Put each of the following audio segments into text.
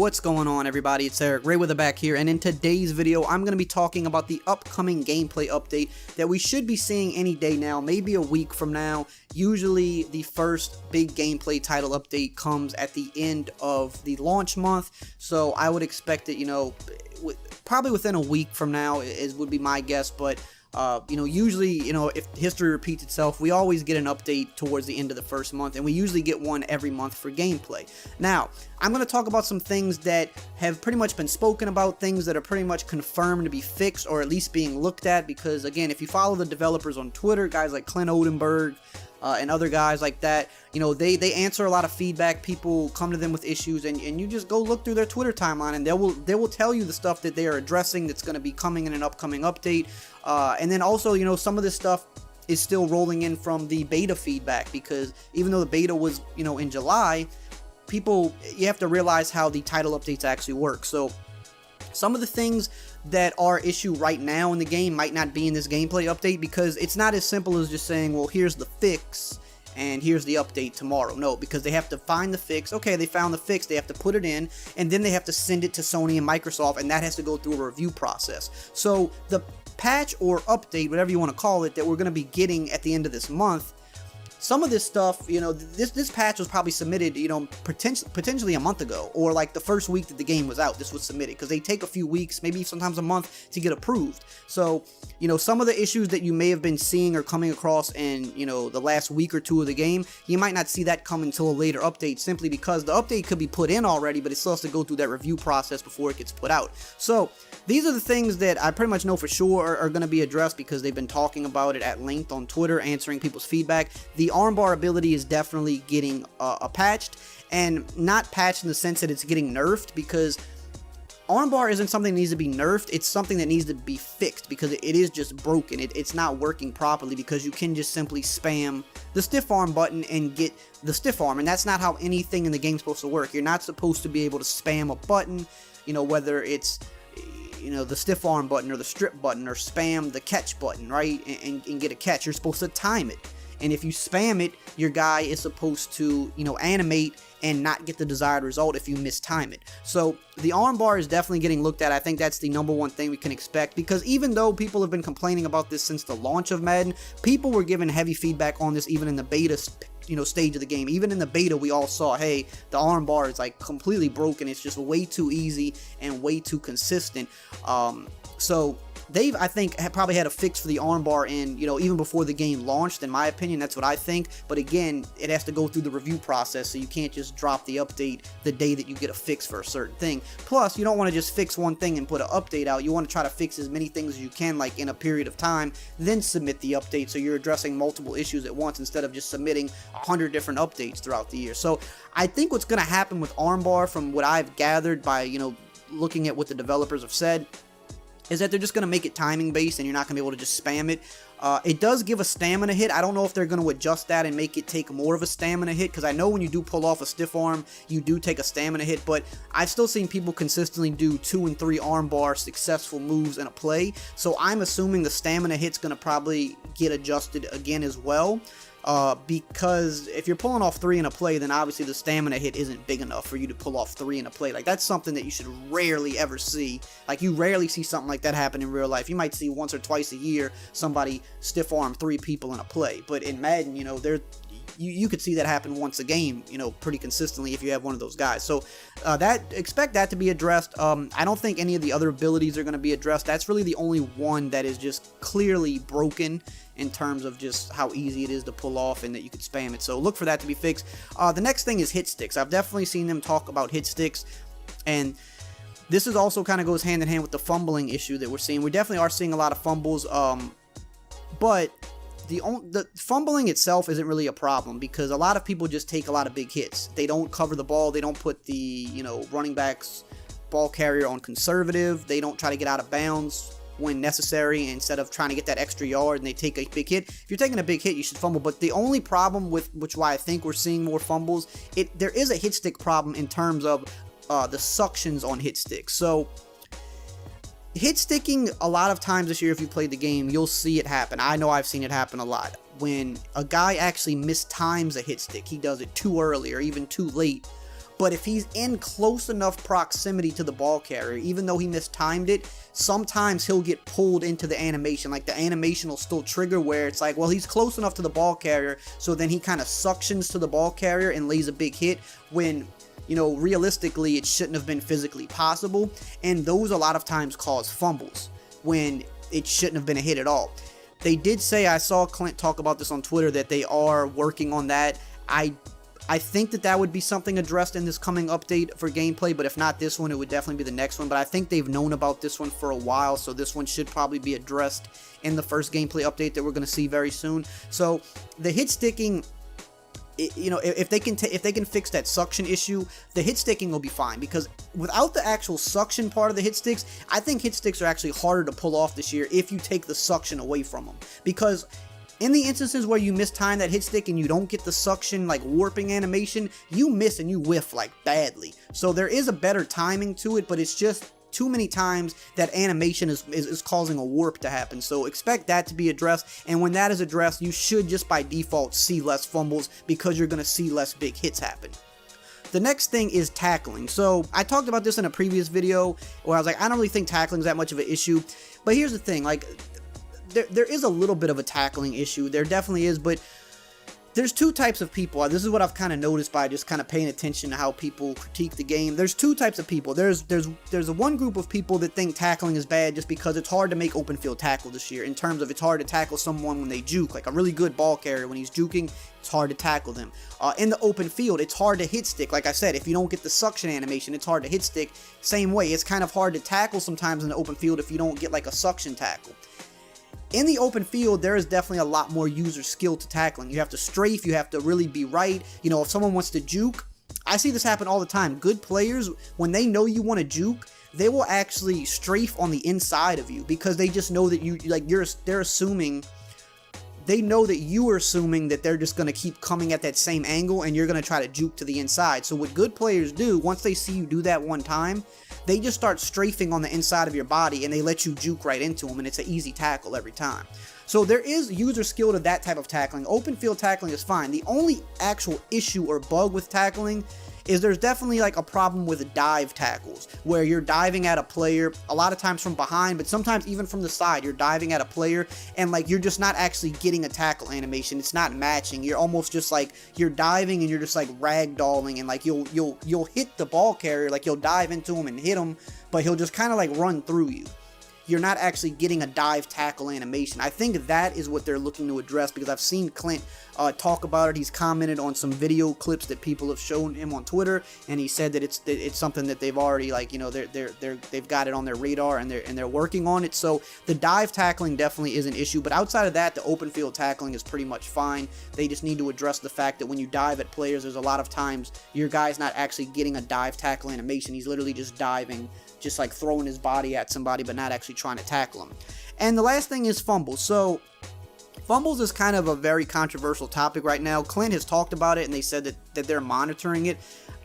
What's going on, everybody? It's EricRayweather back here, and in today's video I'm going to be talking about the upcoming gameplay update that we should be seeing any day now, maybe a week from now. Usually the first big gameplay title update comes at the end of the launch month, so I would expect it, probably within a week from now would be my guess, but usually, if history repeats itself, we always get an update towards the end of the first month, and we usually get one every month for gameplay. Now, I'm going to talk about some things that have pretty much been spoken about, things that are pretty much confirmed to be fixed, or at least being looked at, because, again, if you follow the developers on Twitter, guys like Clint Odenberg, and other guys like that, they answer a lot of feedback. People come to them with issues, and you just go look through their Twitter timeline, and they will tell you the stuff that they are addressing that's going to be coming in an upcoming update. And then also, some of this stuff is still rolling in from the beta feedback, because even though the beta was, in July, you have to realize how the title updates actually work. So some of the things that are issue right now in the game might not be in this gameplay update, because it's not as simple as just saying, well, here's the fix and here's the update tomorrow. No, because they have to find the fix. Okay, they found the fix, they have to put it in, and then they have to send it to Sony and Microsoft, and that has to go through a review process. So the patch or update, whatever you want to call it, that we're going to be getting at the end of this month, some of this stuff, this patch was probably submitted, potentially a month ago, or like the first week that the game was out, this was submitted, because they take a few weeks, maybe sometimes a month to get approved. So, some of the issues that you may have been seeing or coming across in, the last week or two of the game, you might not see that come until a later update, simply because the update could be put in already, but it still has to go through that review process before it gets put out. So, these are the things that I pretty much know for sure are going to be addressed, because they've been talking about it at length on Twitter, answering people's feedback. The armbar ability is definitely getting patched, and not patched in the sense that it's getting nerfed, because armbar isn't something that needs to be nerfed, it's something that needs to be fixed, because it is just broken. It's not working properly, because you can just simply spam the stiff arm button and get the stiff arm, and that's not how anything in the game is supposed to work. You're not supposed to be able to spam a button, whether it's the stiff arm button or the strip button, or spam the catch button, right, and get a catch. You're supposed to time it. And if you spam it, your guy is supposed to, animate and not get the desired result if you mistime it. So the armbar is definitely getting looked at. I think that's the number one thing we can expect, because even though people have been complaining about this since the launch of Madden, people were giving heavy feedback on this even in the beta stage of the game. Even in the beta, we all saw, hey, the armbar is like completely broken. It's just way too easy and way too consistent. So they've, I think, probably had a fix for the armbar in, even before the game launched. In my opinion, that's what I think. But again, it has to go through the review process, so you can't just drop the update the day that you get a fix for a certain thing. Plus, you don't want to just fix one thing and put an update out. You want to try to fix as many things as you can, like in a period of time, then submit the update, so you're addressing multiple issues at once instead of just submitting 100 different updates throughout the year. So I think what's going to happen with armbar, from what I've gathered by, looking at what the developers have said, is that they're just going to make it timing based, and you're not going to be able to just spam it. It does give a stamina hit. I don't know if they're going to adjust that and make it take more of a stamina hit, because I know when you do pull off a stiff arm, you do take a stamina hit, but I've still seen people consistently do 2 and 3 armbar successful moves in a play, so I'm assuming the stamina hit's going to probably get adjusted again as well. Because if you're pulling off 3 in a play, then obviously the stamina hit isn't big enough for you to pull off 3 in a play. Like, that's something that you should rarely ever see. Like, you rarely see something like that happen in real life. You might see once or twice a year somebody stiff arm 3 people in a play, but in Madden, you could see that happen once a game, pretty consistently if you have one of those guys. So expect that to be addressed. I don't think any of the other abilities are going to be addressed. That's really the only one that is just clearly broken in terms of just how easy it is to pull off and that you could spam it. So look for that to be fixed. The next thing is hit sticks. I've definitely seen them talk about hit sticks, and this is also kind of goes hand in hand with the fumbling issue that we're seeing. We definitely are seeing a lot of fumbles, but the fumbling itself isn't really a problem, because a lot of people just take a lot of big hits. They don't cover the ball. They don't put the, running back's ball carrier on conservative. They don't try to get out of bounds when necessary, instead of trying to get that extra yard, and they take a big hit. If you're taking a big hit, you should fumble. But the only problem with why I think we're seeing more fumbles, there is a hit stick problem in terms of the suctions on hit sticks. So hit sticking, a lot of times this year, if you played the game, you'll see it happen. I know I've seen it happen a lot. When a guy actually mistimes a hit stick, he does it too early or even too late, but if he's in close enough proximity to the ball carrier, even though he mistimed it, sometimes he'll get pulled into the animation. Like the animation will still trigger where it's like, well, he's close enough to the ball carrier, so then he kind of suctions to the ball carrier and lays a big hit when, you know, realistically it shouldn't have been physically possible. And those a lot of times cause fumbles when it shouldn't have been a hit at all. They did say, I saw Clint talk about this on Twitter, that they are working on that. I think that would be something addressed in this coming update for gameplay, but if not this one, it would definitely be the next one. But I think they've known about this one for a while, so this one should probably be addressed in the first gameplay update that we're going to see very soon. So the hit sticking, you know, if they can fix that suction issue, the hit sticking will be fine, because without the actual suction part of the hit sticks, I think hit sticks are actually harder to pull off this year if you take the suction away from them. Because in the instances where you mistime that hit stick and you don't get the suction, like, warping animation, you miss and you whiff, like, badly. So there is a better timing to it, but it's just too many times that animation is causing a warp to happen. So expect that to be addressed, and when that is addressed, you should just by default see less fumbles, because you're going to see less big hits happen. The next thing is tackling. So I talked about this in a previous video where I was like, I don't really think tackling is that much of an issue. But here's the thing, like, there is a little bit of a tackling issue. There definitely is, but there's two types of people. This is what I've kind of noticed by just kind of paying attention to how people critique the game. There's two types of people. There's a one group of people that think tackling is bad just because it's hard to make open field tackle this year, in terms of it's hard to tackle someone when they juke. Like a really good ball carrier, when he's juking, it's hard to tackle them. In the open field, it's hard to hit stick. Like I said, if you don't get the suction animation, it's hard to hit stick. Same way, it's kind of hard to tackle sometimes in the open field if you don't get like a suction tackle. In the open field, there is definitely a lot more user skill to tackling. You have to strafe, you have to really be right. You know, if someone wants to juke, I see this happen all the time. Good players, when they know you want to juke, they will actually strafe on the inside of you, because they just know that they know that you are assuming that they're just going to keep coming at that same angle and you're going to try to juke to the inside. So what good players do, once they see you do that one time, they just start strafing on the inside of your body and they let you juke right into them, and it's an easy tackle every time. So there is user skill to that type of tackling. Open field tackling is fine. The only actual issue or bug with tackling is there's definitely like a problem with dive tackles, where you're diving at a player a lot of times from behind, but sometimes even from the side. You're diving at a player and like you're just not actually getting a tackle animation. It's not matching. You're almost just like, you're diving and you're just like ragdolling, and like you'll hit the ball carrier, like you'll dive into him and hit him, but he'll just kind of like run through you. You're not actually getting a dive tackle animation. I think that is what they're looking to address, because I've seen Clint talk about it. He's commented on some video clips that people have shown him on Twitter, and he said that it's something that they've already, like, you know, they've got it on their radar and they're working on it. So the dive tackling definitely is an issue, but outside of that, the open field tackling is pretty much fine. They just need to address the fact that when you dive at players, there's a lot of times your guy's not actually getting a dive tackle animation. He's literally just diving, just like throwing his body at somebody, but not actually trying to tackle him. And the last thing is fumbles. So fumbles is kind of a very controversial topic right now. Clint has talked about it, and they said that they're monitoring it.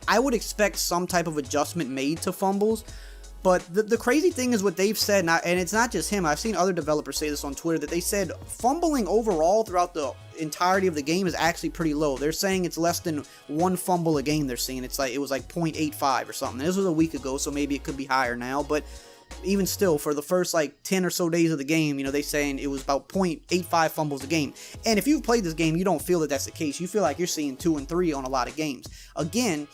I would expect some type of adjustment made to fumbles. But the crazy thing is what they've said, and it's not just him. I've seen other developers say this on Twitter, that they said fumbling overall throughout the entirety of the game is actually pretty low. They're saying it's less than one fumble a game they're seeing. It was like 0.85 or something. This was a week ago, so maybe it could be higher now. But even still, for the first like 10 or so days of the game, you know, they're saying it was about 0.85 fumbles a game. And if you've played this game, you don't feel that that's the case. You feel like you're seeing 2 and 3 on a lot of games. Again,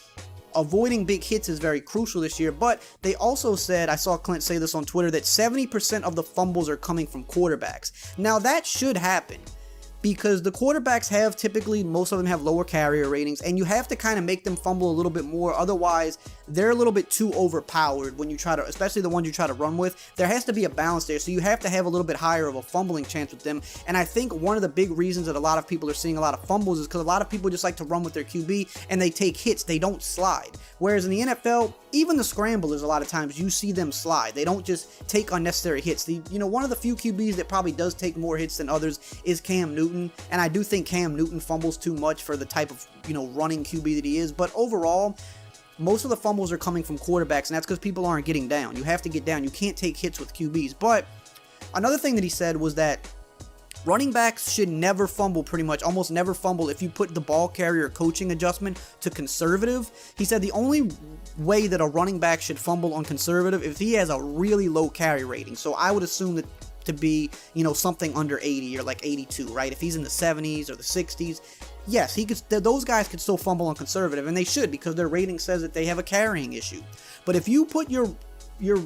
avoiding big hits is very crucial this year, but they also said, I saw Clint say this on Twitter, that 70% of the fumbles are coming from quarterbacks. Now that should happen, because the quarterbacks have typically, most of them have lower carrier ratings, and you have to kind of make them fumble a little bit more. Otherwise, they're a little bit too overpowered when you try to, especially the ones you try to run with. There has to be a balance there, so you have to have a little bit higher of a fumbling chance with them. And I think one of the big reasons that a lot of people are seeing a lot of fumbles is because a lot of people just like to run with their QB and they take hits, they don't slide. Whereas in the NFL, even the scramblers, a lot of times you see them slide. They don't just take unnecessary hits. One of the few QBs that probably does take more hits than others is Cam Newton, and I do think Cam Newton fumbles too much for the type of, running QB that he is. But overall, most of the fumbles are coming from quarterbacks, and that's because people aren't getting down. You have to get down. You can't take hits with QBs. But another thing that he said was that Running backs should never fumble, pretty much, almost never fumble if you put the ball carrier coaching adjustment to conservative. He said the only way that a running back should fumble on conservative if he has a really low carry rating. So I would assume that to be, you know, something under 80 or like 82, right? If he's in the 70s or the 60s, yes, he could. Those guys could still fumble on conservative, and they should, because their rating says that they have a carrying issue. But if you put your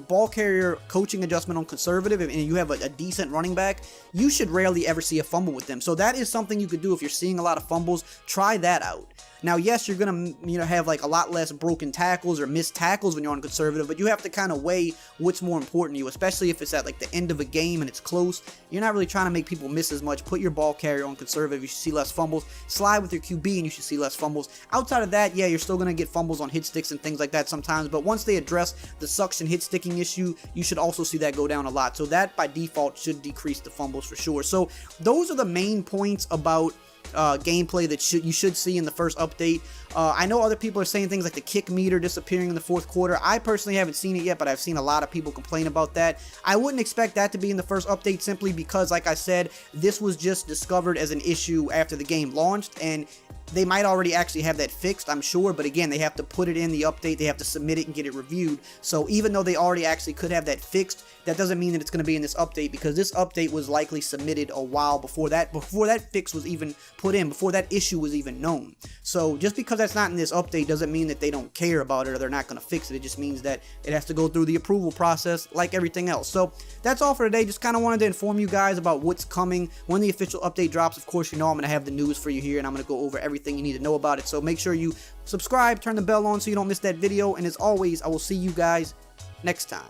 ball carrier coaching adjustment on conservative and you have a decent running back, you should rarely ever see a fumble with them. So that is something you could do if you're seeing a lot of fumbles. Try that out. Now, yes, you're gonna, you know, have like a lot less broken tackles or missed tackles when you're on conservative, but you have to kind of weigh what's more important to you, especially if it's at like the end of a game and it's close. You're not really trying to make people miss as much. Put your ball carrier on conservative, you should see less fumbles. Slide with your QB and you should see less fumbles. Outside of that, yeah, you're still gonna get fumbles on hit sticks and things like that sometimes, but once they address the suction hit sticking issue, you should also see that go down a lot. So that by default should decrease the fumbles for sure. So those are the main points about gameplay that you should see in the first update. I know other people are saying things like the kick meter disappearing in the fourth quarter. I personally haven't seen it yet, but I've seen a lot of people complain about that. I wouldn't expect that to be in the first update, simply because, like I said, this was just discovered as an issue after the game launched, and they might already actually have that fixed, I'm sure, but again, they have to put it in the update, they have to submit it and get it reviewed. So even though they already actually could have that fixed, that doesn't mean that it's going to be in this update, because this update was likely submitted a while before that fix was even put in, before that issue was even known. So just because that's not in this update doesn't mean that they don't care about it or they're not going to fix it. It just means that it has to go through the approval process like everything else. So that's all for today. Just kind of wanted to inform you guys about what's coming when the official update drops. Of course, you know I'm going to have the news for you here, and I'm going to go over everything you need to know about it. So make sure you subscribe, turn the bell on so you don't miss that video, and as always, I will see you guys next time.